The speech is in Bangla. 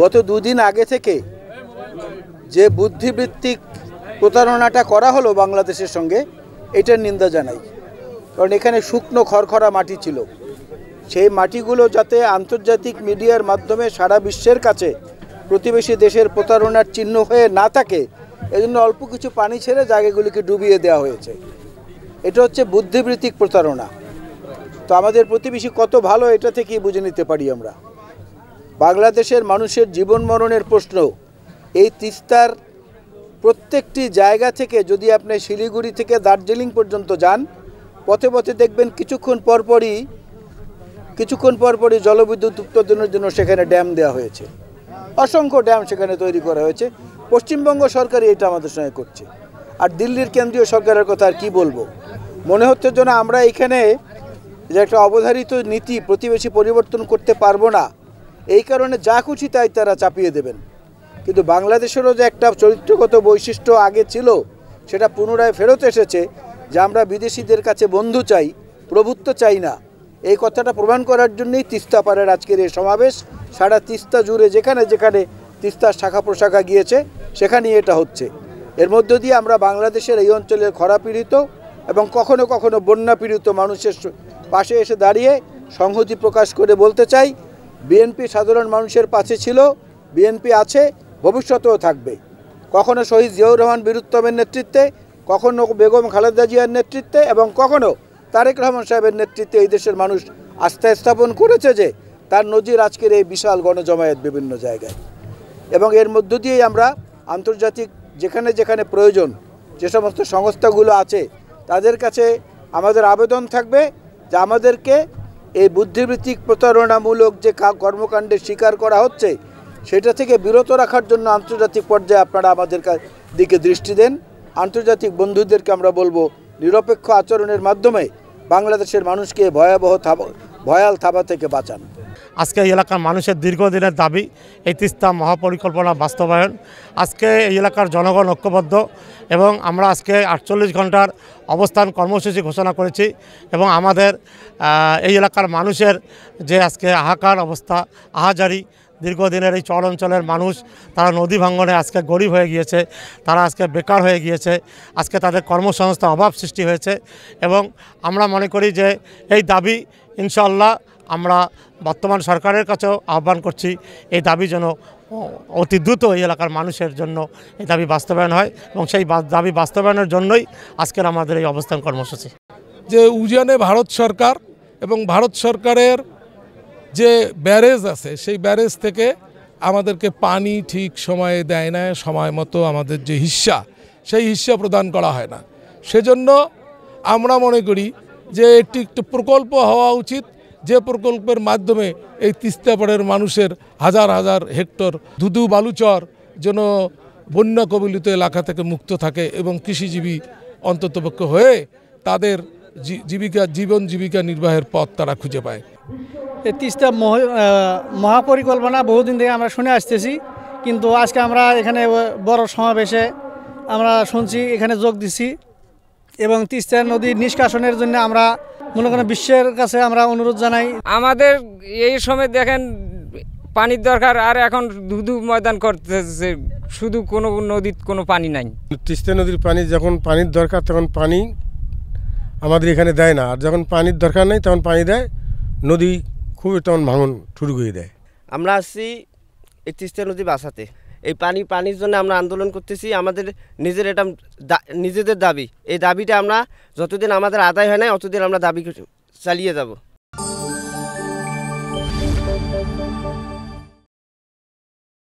গত দুদিন আগে থেকে যে বুদ্ধিবৃত্তিক প্রতারণাটা করা হলো বাংলাদেশের সঙ্গে, এটার নিন্দা জানাই। কারণ এখানে শুকনো খড়খড়া মাটি ছিল, সেই মাটিগুলো যাতে আন্তর্জাতিক মিডিয়ার মাধ্যমে সারা বিশ্বের কাছে প্রতিবেশী দেশের প্রতারণার চিহ্ন হয়ে না থাকে, এজন্য অল্প কিছু পানি ছেড়ে জায়গাগুলিকে ডুবিয়ে দেওয়া হয়েছে। এটা হচ্ছে বুদ্ধিবৃত্তিক প্রতারণা। তো আমাদের প্রতিবেশী কত ভালো এটা থেকেই বুঝে নিতে পারি আমরা। বাংলাদেশের মানুষের জীবন মরণের প্রশ্ন এই তিস্তার প্রত্যেকটি জায়গা থেকে, যদি আপনি শিলিগুড়ি থেকে দার্জিলিং পর্যন্ত যান, পথে পথে দেখবেন কিছুক্ষণ পরপরই জলবিদ্যুৎ উৎপাদনের জন্য সেখানে ড্যাম দেওয়া হয়েছে। অসংখ্য ড্যাম সেখানে তৈরি করা হয়েছে। পশ্চিমবঙ্গ সরকারই এটা আমাদের সঙ্গে করছে। আর দিল্লির কেন্দ্রীয় সরকারের কথা আর কি বলবো। মনে হচ্ছে যেন আমরা এখানে যে একটা অবধারিত নীতি প্রতিবেশী পরিবর্তন করতে পারবো না, এই কারণে যা খুশি তাই তারা চাপিয়ে দেবেন। কিন্তু বাংলাদেশেরও যে একটা চরিত্রগত বৈশিষ্ট্য আগে ছিল, সেটা পুনরায় ফেরত এসেছে যে আমরা বিদেশিদের কাছে বন্ধু চাই, প্রভুত্ব চাই না। এই কথাটা প্রমাণ করার জন্যই তিস্তা পাড়ের আজকের এই সমাবেশ। সারা তিস্তা জুড়ে যেখানে যেখানে তিস্তার শাখা প্রশাখা গিয়েছে সেখানেই এটা হচ্ছে। এর মধ্য দিয়ে আমরা বাংলাদেশের এই অঞ্চলের খরাপীড়িত এবং কখনো কখনো বন্যা পীড়িত মানুষের পাশে এসে দাঁড়িয়ে সংহতি প্রকাশ করে বলতে চাই, বিএনপি সাধারণ মানুষের পাশে ছিল, বিএনপি আছে, ভবিষ্যতেও থাকবে। কখনো শহীদ জিয়াউর রহমান বীরুত্তমের নেতৃত্বে, কখনো বেগম খালেদা জিয়ার নেতৃত্বে এবং কখনো তারেক রহমান সাহেবের নেতৃত্বে এই দেশের মানুষ আস্থা স্থাপন করেছে যে তার নজির আজকের এই বিশাল গণজমায়েত বিভিন্ন জায়গায়। এবং এর মধ্য দিয়েই আমরা আন্তর্জাতিক যেখানে যেখানে প্রয়োজন যে সমস্ত সংস্থাগুলো আছে তাদের কাছে আমাদের আবেদন থাকবে যে আমাদেরকে এই বুদ্ধিবৃত্তিক প্রতারণামূলক যে কর্মকাণ্ডের শিকার করা হচ্ছে সেটা থেকে বিরত রাখার জন্য আন্তর্জাতিক পর্যায়ে আপনারা আমাদের দিকে দৃষ্টি দেন। আন্তর্জাতিক বন্ধুদেরকে আমরা বলবো নিরপেক্ষ আচরণের মাধ্যমে বাংলাদেশের মানুষকে ভয়াল থাবা থেকে বাঁচান। আজকে এই এলাকার মানুষের দীর্ঘদিনের দাবি এই তিস্তা মহাপরিকল্পনা বাস্তবায়ন। আজকে এই এলাকার জনগণ ঐক্যবদ্ধ এবং আমরা আজকে 48 ঘন্টার অবস্থান কর্মসূচি ঘোষণা করেছি এবং আমাদের এই এলাকার মানুষের যে আজকে হাহাকার অবস্থা, আহাজারি, দীর্ঘদিনের এই চর অঞ্চলের মানুষ তারা নদী ভাঙ্গনে আজকে গরিব হয়ে গিয়েছে, তারা আজকে বেকার হয়ে গিয়েছে, আজকে তাদের কর্মসংস্থান অভাব সৃষ্টি হয়েছে। এবং আমরা মনে করি যে এই দাবি ইনশাআল্লাহ আমরা বর্তমান সরকারের কাছেও আহ্বান করছি, এই দাবি যেন অতি দ্রুত এই এলাকার মানুষের জন্য এই দাবি বাস্তবায়ন হয় এবং সেই দাবি বাস্তবায়নের জন্যই আজকের আমাদের এই অবস্থান কর্মসূচি। যে উজানে ভারত সরকার এবং ভারত সরকারের যে ব্যারেজ আছে সেই ব্যারেজ থেকে আমাদেরকে পানি ঠিক সময়ে দেয় না, সময় মতো আমাদের যে হিস্সা সেই হিস্সা প্রদান করা হয় না। সেজন্য আমরা মনে করি যে একটি প্রকল্প হওয়া উচিত, যে প্রকল্পের মাধ্যমে এই তিস্তাপাড়ের মানুষের হাজার হাজার হেক্টর ধুধু বালুচর যেন বন্যা কবলিত এলাকা থেকে মুক্ত থাকে এবং কৃষিজীবী অন্ততপক্ষে হয়ে তাদের জীবন জীবিকা নির্বাহের পথ তারা খুঁজে পায়। এই তিস্তা মহাপরিকল্পনা বহুদিন থেকে আমরা শুনে আসতেছি, কিন্তু আজকে আমরা এখানে বড় সমাবেশে আমরা শুনছি, এখানে যোগ দিছি এবং তিস্তা নদী নিষ্কাশনের জন্য আমরা মনে করেন বিশ্বের কাছে আমরা অনুরোধ জানাই। আমাদের এই সময় দেখেন পানির দরকার, আর এখন ধুধু ময়দান করতেছে, শুধু কোনো নদীর কোনো পানি নাই। তিস্তা নদীর পানি যখন পানির দরকার তখন পানি আমাদের এখানে দেয় না, আর যখন পানির দরকার নেই তখন পানি দেয়, নদী খুবই তখন ভাঙন শুরু করে দেয়। আমরা আসছি এই তিস্তা নদী বাঁচাতে, এই পানির জন্য আমরা আন্দোলন করতেছি। আমাদের নিজেদের দাবি, এই দাবিটা আমরা যতদিন আমাদের আদায় হয় না ততদিন আমরা দাবি চালিয়ে যাব।